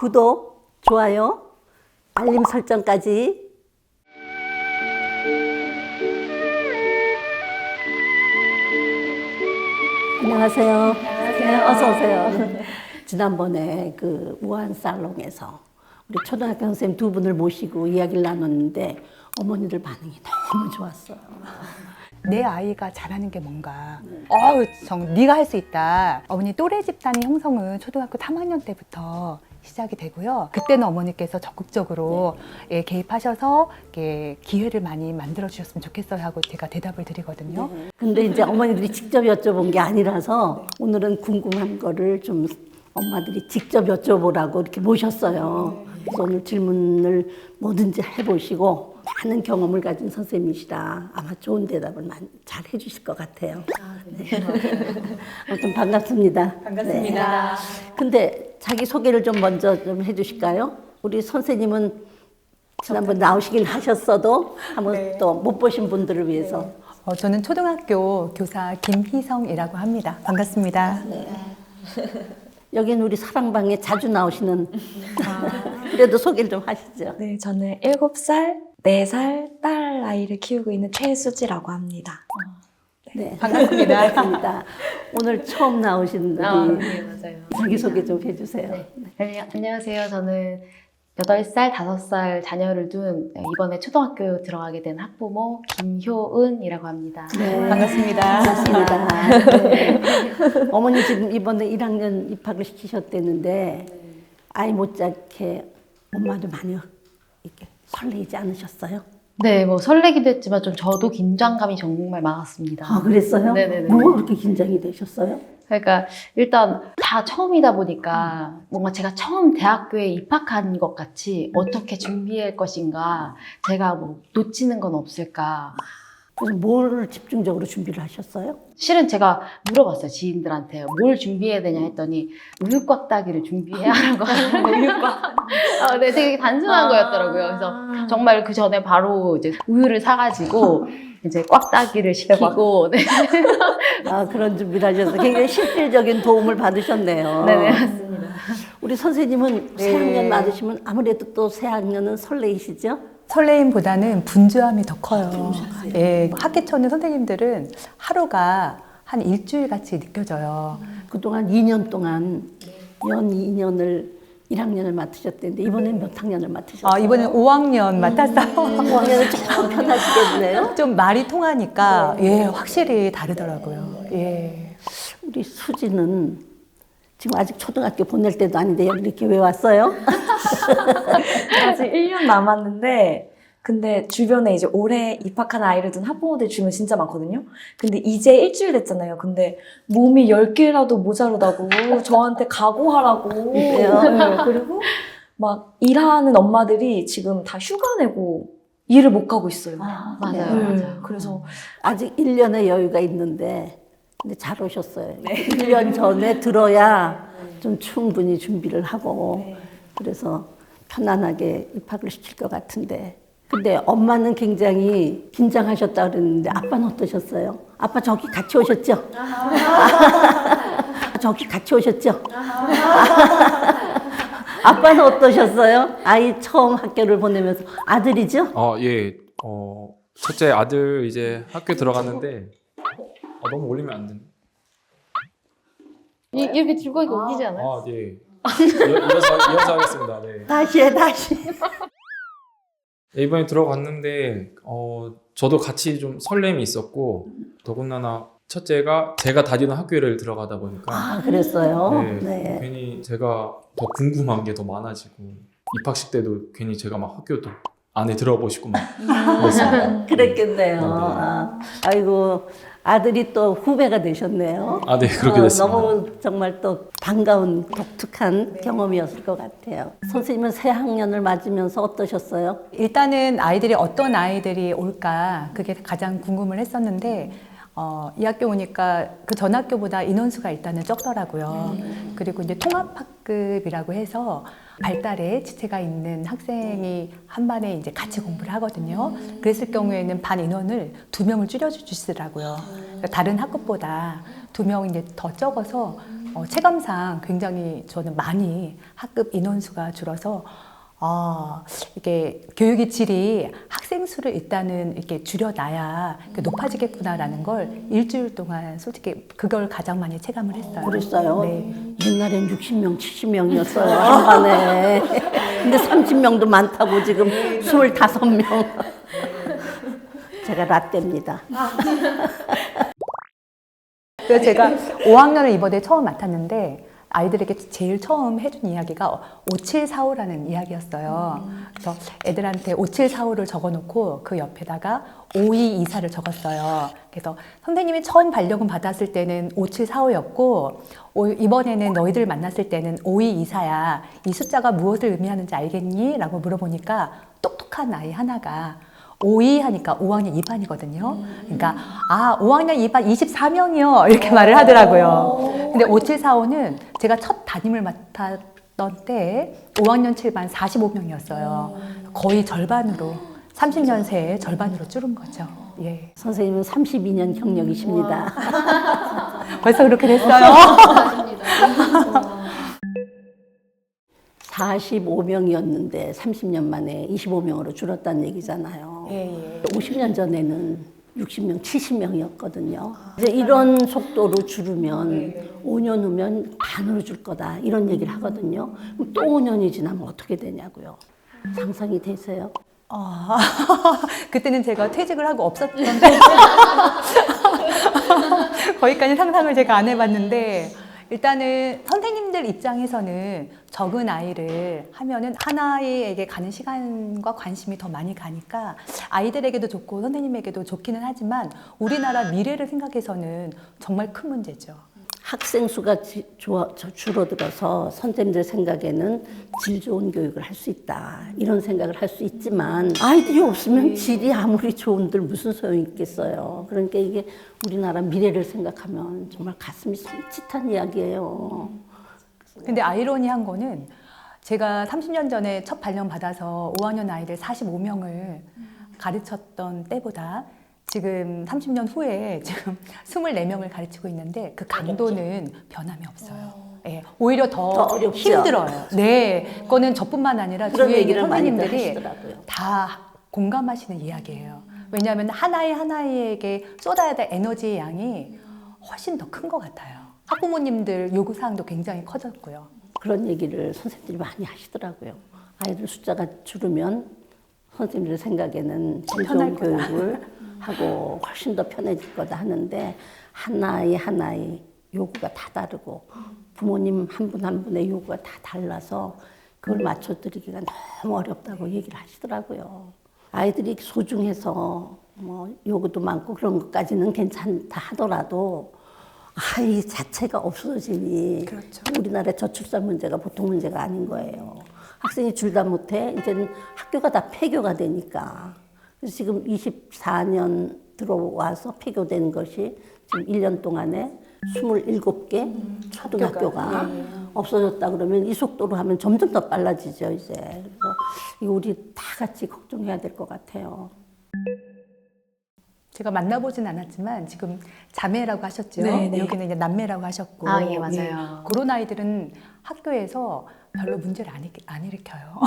구독, 좋아요, 알림 설정까지. 안녕하세요. 안녕하세요. 어서 오세요. 지난번에 그 우한 살롱에서 우리 초등학교 선생님 두 분을 모시고 이야기를 나눴는데 어머니들 반응이 너무 좋았어요. 내 아이가 잘하는 게 뭔가 네가 할 수 있다. 어머니 또래 집단의 형성은 초등학교 3학년 때부터 시작이 되고요. 그때는 어머니께서 적극적으로 개입하셔서 기회를 많이 만들어 주셨으면 좋겠어요 하고 제가 대답을 드리거든요. 근데 이제 어머니들이 직접 여쭤본 게 아니라서 오늘은 궁금한 거를 좀 엄마들이 직접 여쭤보라고 이렇게 모셨어요. 그래서 오늘 질문을 뭐든지 해보시고 많은 경험을 가진 선생님이시라 아마 좋은 대답을 잘 해주실 것 같아요. 네. 아무튼 반갑습니다. 반갑습니다. 네. 근데 자기 소개를 좀 먼저 좀 해주실까요? 우리 선생님은 지난번 나오시긴 하셨어도 한번 또 못 보신 분들을 위해서. 저는 초등학교 교사 김희성이라고 합니다. 반갑습니다. 여기는 우리 사랑방에 자주 나오시는 그래도 소개를 좀 하시죠. 네, 저는 7살, 4살 딸 아이를 키우고 있는 최수지라고 합니다. 네, 반갑습니다. 반갑습니다. 오늘 처음 나오신 우리 네, 맞아요. 자기소개 좀 해주세요. 네, 안녕하세요. 저는 8살, 5살 자녀를 둔 이번에 초등학교 들어가게 된 학부모 김효은이라고 합니다. 네, 반갑습니다. 반갑습니다. 네. 어머니 지금 이번에 1학년 입학을 시키셨대는데 아이 못지않게 엄마도 많이 이렇게 설레이지 않으셨어요? 네, 뭐 설레기도 했지만 좀 저도 긴장감이 정말 많았습니다. 아, 그랬어요? 네네네. 뭐가 그렇게 긴장이 되셨어요? 그러니까 일단 다 처음이다 보니까 뭔가 제가 처음 대학교에 입학한 것 같이 어떻게 준비할 것인가, 제가 뭐 놓치는 건 없을까. 그래서 뭘 집중적으로 준비를 하셨어요? 실은 제가 물어봤어요, 지인들한테. 뭘 준비해야 되냐 했더니 우유곽 따기를 준비해야 하라고 하더라고요. 우유곽. 네, 되게 단순한 거였더라고요. 그래서 정말 그 전에 바로 이제 우유를 사가지고 이제 꽉 따기를 시키고. 네. 아, 그런 준비를 하셔서 굉장히 실질적인 도움을 받으셨네요. 네네, 맞습니다. 우리 선생님은 새학년 맞으시면 아무래도 또 새학년은 설레이시죠? 설레임보다는 분주함이 더 커요. 학기 초는 선생님들은 하루가 한 일주일 같이 느껴져요. 그동안 2년 동안 연 2년을 1학년을 맡으셨는데 이번엔 몇 학년을 맡으셨어요? 이번엔 5학년 맡았어요. 5학년은 조금 편하시겠네요. 좀 말이 통하니까 확실히 다르더라고요. 우리 수지는 지금 아직 초등학교 보낼 때도 아닌데 여기 이렇게 왜 왔어요? 아직 1년 남았는데, 근데 주변에 이제 올해 입학한 아이를 둔 학부모들 주변 진짜 많거든요. 근데 이제 일주일 됐잖아요. 근데 몸이 10개라도 모자르다고 저한테 각오하라고. 네, 그리고 막 일하는 엄마들이 지금 다 휴가 내고 일을 못 가고 있어요. 맞아요, 네, 맞아요. 그래서 아직 1년의 여유가 있는데 근데 잘 오셨어요. 1년 전에 들어야 좀 충분히 준비를 하고 그래서 편안하게 입학을 시킬 것 같은데 근데 엄마는 굉장히 긴장하셨다 그랬는데 아빠는 어떠셨어요? 아빠 저기 같이 오셨죠? 저기 같이 오셨죠? 아빠는 어떠셨어요? 아이 처음 학교를 보내면서 아들이죠? 예. 첫째 아들 이제 학교 들어갔는데 너무 올리면 안 되네. 이렇게 들고 있고 웃기지 않아요? 예. 이어서 하겠습니다. 네. 다시 해, 다시. 이번에 들어갔는데 저도 같이 좀 설렘이 있었고 더군다나 첫째가 제가 다니는 학교를 들어가다 보니까 아, 그랬어요? 네. 괜히 제가 더 궁금한 게 더 많아지고 입학식 때도 괜히 제가 막 학교도 안에 들어보시고 막 그랬습니다. 그랬겠네요. 네. 아이고, 아들이 또 후배가 되셨네요. 네, 그렇게 됐습니다. 너무 정말 또 반가운 독특한 경험이었을 것 같아요. 선생님은 새 학년을 맞으면서 어떠셨어요? 일단은 아이들이 어떤 아이들이 올까 그게 가장 궁금을 했었는데 이 학교 오니까 그 전 학교보다 인원수가 일단은 적더라고요. 그리고 이제 통합학급이라고 해서 발달에 지체가 있는 학생이 한 반에 이제 같이 공부를 하거든요. 그랬을 경우에는 반 인원을 2명을 줄여주시더라고요. 그러니까 다른 학급보다 2명 이제 더 적어서 체감상 굉장히 저는 많이 학급 인원수가 줄어서 이게 교육의 질이 학생 수를 일단은 이렇게 줄여놔야 높아지겠구나라는 걸 일주일 동안 솔직히 그걸 가장 많이 체감을 했어요. 그랬어요? 네. 옛날엔 60명, 70명이었어요. 한 반에. 근데 30명도 많다고 지금 25명. 제가 라떼입니다. 그래서 제가 5학년을 이번에 처음 맡았는데 아이들에게 제일 처음 해준 이야기가 5745라는 이야기였어요. 그래서 애들한테 5745를 적어놓고 그 옆에다가 5224를 적었어요. 그래서 선생님이 처음 반려금 받았을 때는 5745였고 이번에는 너희들 만났을 때는 5224야. 이 숫자가 무엇을 의미하는지 알겠니? 라고 물어보니까 똑똑한 아이 하나가 52 하니까 5학년 2반이거든요. 그러니까 5학년 2반 24명이요. 이렇게 말을 하더라고요. 근데 5745는 제가 첫 담임을 맡았던 때 5학년 7반 45명이었어요. 거의 절반으로 30년새의 절반으로 줄은 거죠. 예. 선생님은 32년 경력이십니다. 벌써 그렇게 됐어요. 45명이었는데 30년 만에 25명으로 줄었다는 얘기잖아요. 예. 50년 전에는 60명, 70명이었거든요. 이제 이런 속도로 줄으면 5년 후면 반으로 줄 거다 이런 얘기를 하거든요. 그럼 또 5년이 지나면 어떻게 되냐고요. 상상이 되세요? 그때는 제가 퇴직을 하고 없었던데 거기까지 상상을 제가 안 해봤는데 일단은 선생님들 입장에서는 적은 아이를 하면은 한 아이에게 가는 시간과 관심이 더 많이 가니까 아이들에게도 좋고 선생님에게도 좋기는 하지만 우리나라 미래를 생각해서는 정말 큰 문제죠. 학생 수가 줄어들어서 선생님들 생각에는 질 좋은 교육을 할 수 있다 이런 생각을 할 수 있지만 아이들이 없으면 질이 아무리 좋은들 무슨 소용이 있겠어요. 그러니까 이게 우리나라 미래를 생각하면 정말 가슴이 섬찟한 이야기예요. 근데 아이러니한 거는 제가 30년 전에 첫 발령 받아서 5학년 아이들 45명을 가르쳤던 때보다 지금 30년 후에 지금 24명을 가르치고 있는데 그 강도는 변함이 없어요. 예, 오히려 더 어렵죠. 힘들어요. 네, 그거는 저뿐만 아니라 그런 주위에 있는 얘기를 많이들 선생님들이 하시더라고요. 다 공감하시는 이야기예요. 왜냐하면 하나의 하나에게 쏟아야 될 에너지의 양이 훨씬 더 큰 것 같아요. 학부모님들 요구사항도 굉장히 커졌고요. 그런 얘기를 선생님들이 많이 하시더라고요. 아이들 숫자가 줄으면 선생님들 생각에는 질 좋은 교육을 하고 훨씬 더 편해질 거다 하는데 하나의 요구가 다 다르고 부모님 한 분 한 분의 요구가 다 달라서 그걸 맞춰드리기가 너무 어렵다고 얘기를 하시더라고요. 아이들이 소중해서 뭐 요구도 많고 그런 것까지는 괜찮다 하더라도 아이 자체가 없어지니 그렇죠. 우리나라의 저출산 문제가 보통 문제가 아닌 거예요. 학생이 줄다 못해 이제는 학교가 다 폐교가 되니까. 그래서 지금 24년 들어와서 폐교된 것이 지금 1년 동안에 27개 초등학교가 없어졌다 그러면 이 속도로 하면 점점 더 빨라지죠, 이제. 그래서 이거 우리 다 같이 걱정해야 될 것 같아요. 제가 만나보진 않았지만 지금 자매라고 하셨죠. 네네. 여기는 이제 남매라고 하셨고. 예, 맞아요. 그런 아이들은 학교에서 별로 문제를 안 일으켜요.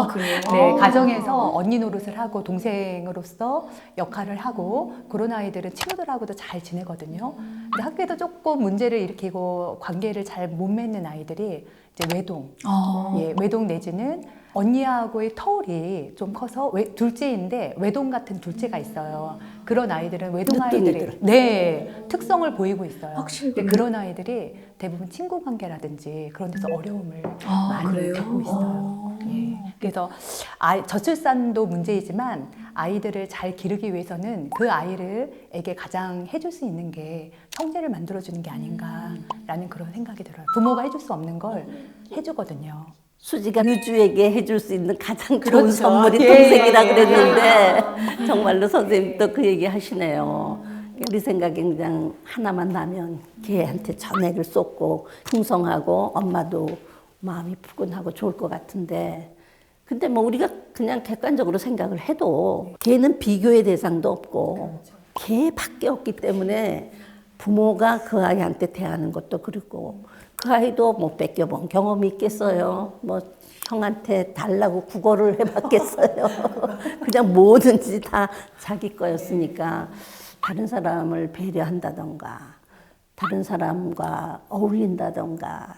그래요? 네, 가정에서 언니 노릇을 하고 동생으로서 역할을 하고 그런 아이들은 친구들하고도 잘 지내거든요. 근데 학교에서 조금 문제를 일으키고 관계를 잘 못 맺는 아이들이 이제 외동, 외동 내지는 언니하고의 터울이 좀 커서 둘째인데 외동 같은 둘째가 있어요. 그런 아이들은 외동 아이들이 특성을 보이고 있어요. 확실히 근데 그런 아이들이 대부분 친구 관계라든지 그런 데서 어려움을 많이 겪고 있어요. 예. 그래서 저출산도 문제이지만 아이들을 잘 기르기 위해서는 그 아이들에게 가장 해줄 수 있는 게 형제를 만들어주는 게 아닌가라는 그런 생각이 들어요. 부모가 해줄 수 없는 걸 해주거든요. 수지가 유주에게 해줄 수 있는 가장 좋은 그렇죠. 선물이 동생이라 그랬는데 정말로 선생님도 그 얘기 하시네요. 우리 생각에 그냥 하나만 나면 걔한테 전애를 쏟고 풍성하고 엄마도 마음이 푸근하고 좋을 것 같은데 근데 뭐 우리가 그냥 객관적으로 생각을 해도 걔는 비교의 대상도 없고 걔밖에 없기 때문에 부모가 그 아이한테 대하는 것도 그렇고 그 아이도 못 뺏겨본 경험이 있겠어요. 뭐 형한테 달라고 국어를 해봤겠어요. 그냥 뭐든지 다 자기 거였으니까 다른 사람을 배려한다던가 다른 사람과 어울린다던가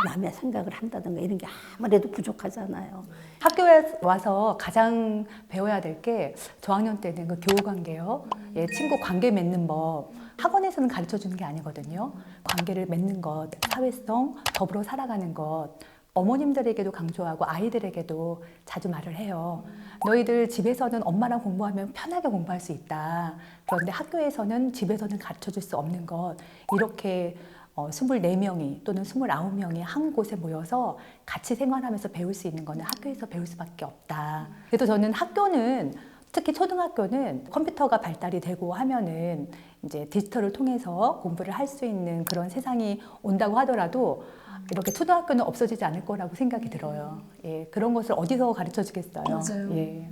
남의 생각을 한다던가 이런 게 아무래도 부족하잖아요. 학교에 와서 가장 배워야 될 게 저학년 때는 그 교우 관계요. 예, 친구 관계 맺는 법. 학원에서는 가르쳐 주는 게 아니거든요. 관계를 맺는 것, 사회성, 더불어 살아가는 것. 어머님들에게도 강조하고 아이들에게도 자주 말을 해요. 너희들 집에서는 엄마랑 공부하면 편하게 공부할 수 있다. 그런데 학교에서는 집에서는 가르쳐 줄 수 없는 것. 이렇게 24명이 또는 29명이 한 곳에 모여서 같이 생활하면서 배울 수 있는 거는 학교에서 배울 수밖에 없다. 그래서 저는 학교는 특히 초등학교는 컴퓨터가 발달이 되고 하면은 이제 디지털을 통해서 공부를 할 수 있는 그런 세상이 온다고 하더라도 이렇게 초등학교는 없어지지 않을 거라고 생각이 들어요. 예, 그런 것을 어디서 가르쳐 주겠어요. 맞아요. 예.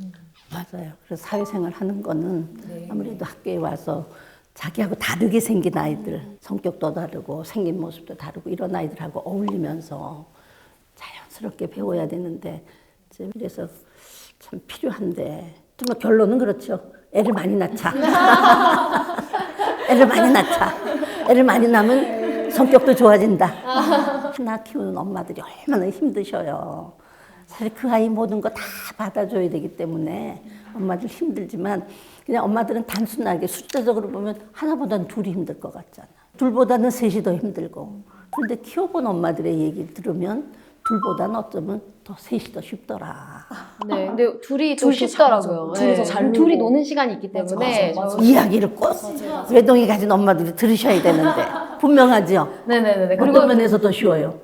맞아요. 그래서 사회생활 하는 거는 네. 아무래도 학교에 와서 자기하고 다르게 생긴 아이들, 성격도 다르고 생긴 모습도 다르고 이런 아이들하고 어울리면서 자연스럽게 배워야 되는데 그래서 참 필요한데 정말 결론은 그렇죠. 애를 많이 낳자. 애를 많이 낳자. 애를 많이 낳으면 성격도 좋아진다. 하나 키우는 엄마들이 얼마나 힘드셔요. 사실 그 아이 모든 거 다 받아줘야 되기 때문에 엄마들 힘들지만 그냥 엄마들은 단순하게 숫자적으로 보면 하나보다는 둘이 힘들 것 같잖아. 둘보다는 셋이 더 힘들고. 그런데 키워본 엄마들의 얘기를 들으면 둘보다는 어쩌면 더 셋이 더 쉽더라. 네, 근데 둘이 더 둘이 쉽더라고요. 둘이 더 잘 둘이 놀고. 노는 시간이 있기 때문에. 맞아. 이야기를 꼭 외동이 가진 엄마들이 들으셔야 되는데 분명하죠. 네네네. 어떤 그리고 면에서 더 쉬워요.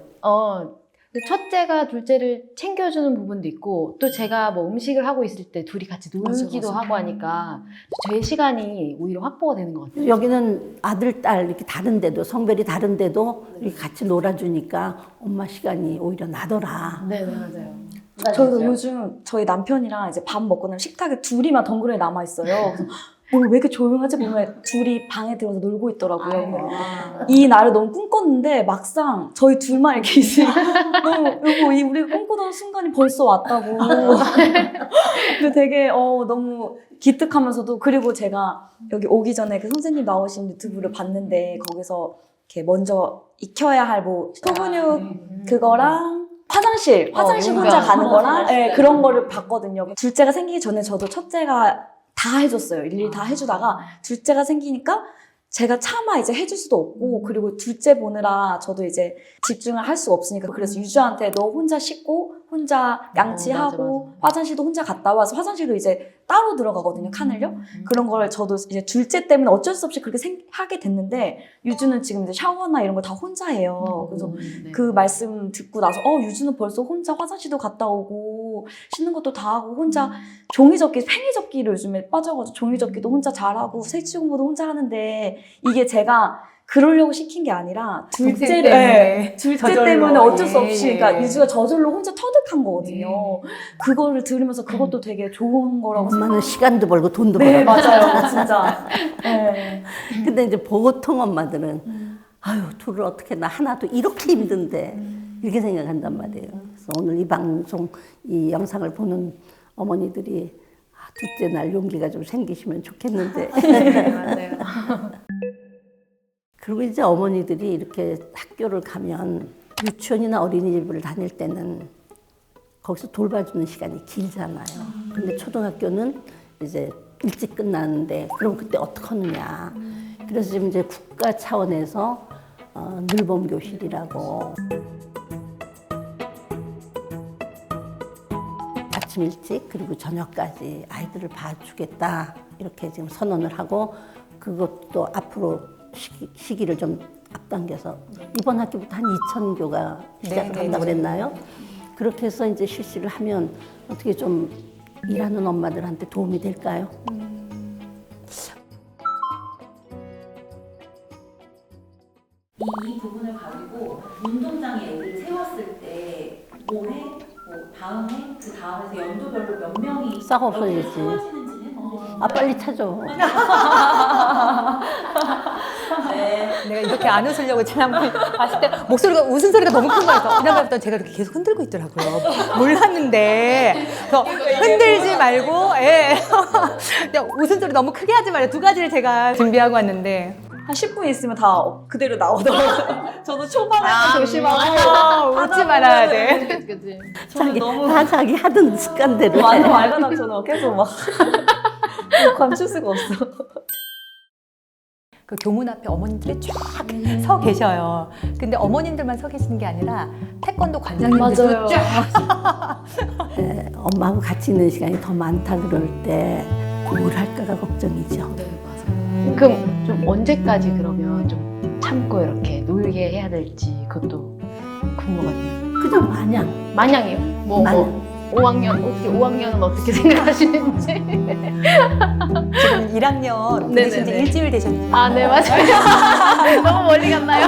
첫째가 둘째를 챙겨주는 부분도 있고 또 제가 뭐 음식을 하고 있을 때 둘이 같이 놀기도 맞아. 하고 하니까 제 시간이 오히려 확보가 되는 것 같아요. 여기는 아들, 딸 이렇게 다른데도 성별이 다른데도 이렇게 같이 놀아주니까 엄마 시간이 오히려 나더라. 네네 맞아요. 저도 요즘 저희 남편이랑 이제 밥 먹고 나면 식탁에 둘이만 덩그러니 남아 있어요. 그래서 왜 이렇게 조용하지? 보면 둘이 방에 들어서 놀고 있더라고요. 이 날을 너무 꿈꿨는데 막상 저희 둘만 이렇게 있으니까 너무 여보 이 우리가 꿈꾸던 순간이 벌써 왔다고. 근데 되게 너무 기특하면서도 그리고 제가 여기 오기 전에 그 선생님 나오신 유튜브를 봤는데 거기서 이렇게 먼저 익혀야 할 뭐 소근육 그거랑 화장실 용변. 혼자 가는 거랑 그런 거를 봤거든요. 둘째가 생기기 전에 저도 첫째가 다 해줬어요. 일일이 다 해주다가 둘째가 생기니까 제가 차마 이제 해줄 수도 없고 그리고 둘째 보느라 저도 이제 집중을 할 수가 없으니까 그래서 유주한테 너 혼자 씻고 혼자 양치하고 맞아. 화장실도 혼자 갔다 와서 화장실도 이제 따로 들어가거든요. 칸을요. 그런 걸 저도 이제 둘째 때문에 어쩔 수 없이 그렇게 하게 됐는데 유주는 지금 이제 샤워나 이런 걸 다 혼자 해요. 그래서 네. 그 말씀 듣고 나서 유주는 벌써 혼자 화장실도 갔다 오고 씻는 것도 다 하고 혼자 종이접기, 팽이접기를 요즘에 빠져가지고 종이접기도 혼자 잘하고 색칠 공부도 혼자 하는데 이게 제가 그러려고 시킨 게 아니라 둘째 저절로. 때문에 어쩔 수 없이 예. 그러니까 유주가 저절로 혼자 터득한 거거든요. 그거를 들으면서 그것도 되게 좋은 거라고 엄마는 시간도 벌고 돈도 네, 벌어. 맞아요. 진짜. 네. 근데 이제 보통 엄마들은 아유 둘을 어떻게 나 하나도 이렇게 힘든데 이렇게 생각한단 말이에요. 그래서 오늘 이 방송 이 영상을 보는 어머니들이 둘째 날 용기가 좀 생기시면 좋겠는데. 네, 맞아요. 그리고 이제 어머니들이 이렇게 학교를 가면 유치원이나 어린이집을 다닐 때는 거기서 돌봐주는 시간이 길잖아요. 근데 초등학교는 이제 일찍 끝나는데 그럼 그때 어떡하느냐. 그래서 지금 이제 국가 차원에서 늘봄 교실이라고 아침 일찍 그리고 저녁까지 아이들을 봐주겠다 이렇게 지금 선언을 하고 그것도 앞으로 시기를 좀 앞당겨서 이번 학기부터 한 2,000교가 시작을 네, 한다고 네. 그랬나요? 그렇게 해서 이제 실시를 하면 어떻게 좀 일하는 엄마들한테 도움이 될까요? 이 부분을 가지고 운동장에 애들을 세웠을 때 올해, 다음 해, 그 다음에서 연도별로 몇 명이 싹 없어지지. 세워지는지는 빨리 찾아. 내가 이렇게 안 웃으려고 지난번에 봤을 때 목소리가 웃음소리가 너무 큰 거여서 지난번부터 제가 이렇게 계속 흔들고 있더라고요. 몰랐는데 그래서 흔들지 말고 그냥 웃음소리 너무 크게 하지 말고 두 가지를 제가 준비하고 왔는데 한 10분 있으면 다 그대로 나오더라고요. 저도 초반에 조심하고 웃지 말아야 돼. 그치, 그치. 자기 다 자기 하던 습관대로 완전 말가닥처럼 계속 막 감출 수가 없어. 그 교문 앞에 어머님들이 쫙 서 계셔요. 근데 어머님들만 서 계시는 게 아니라 태권도 관장님들도 맞아요. 쫙 네, 엄마하고 같이 있는 시간이 더 많다 그럴 때 뭘 할까가 걱정이죠. 네, 맞아요. 그럼 좀 언제까지 그러면 좀 참고 이렇게 놀게 해야 될지 그것도 궁금하네요. 그냥 마냥 마냥이요? 뭐 마냥. 5학년은 어떻게 생각하시는지. 지금 1학년 보내신 지 네네네. 일주일 되셨는데 아, 네, 맞아요. 너무 멀리 갔나요?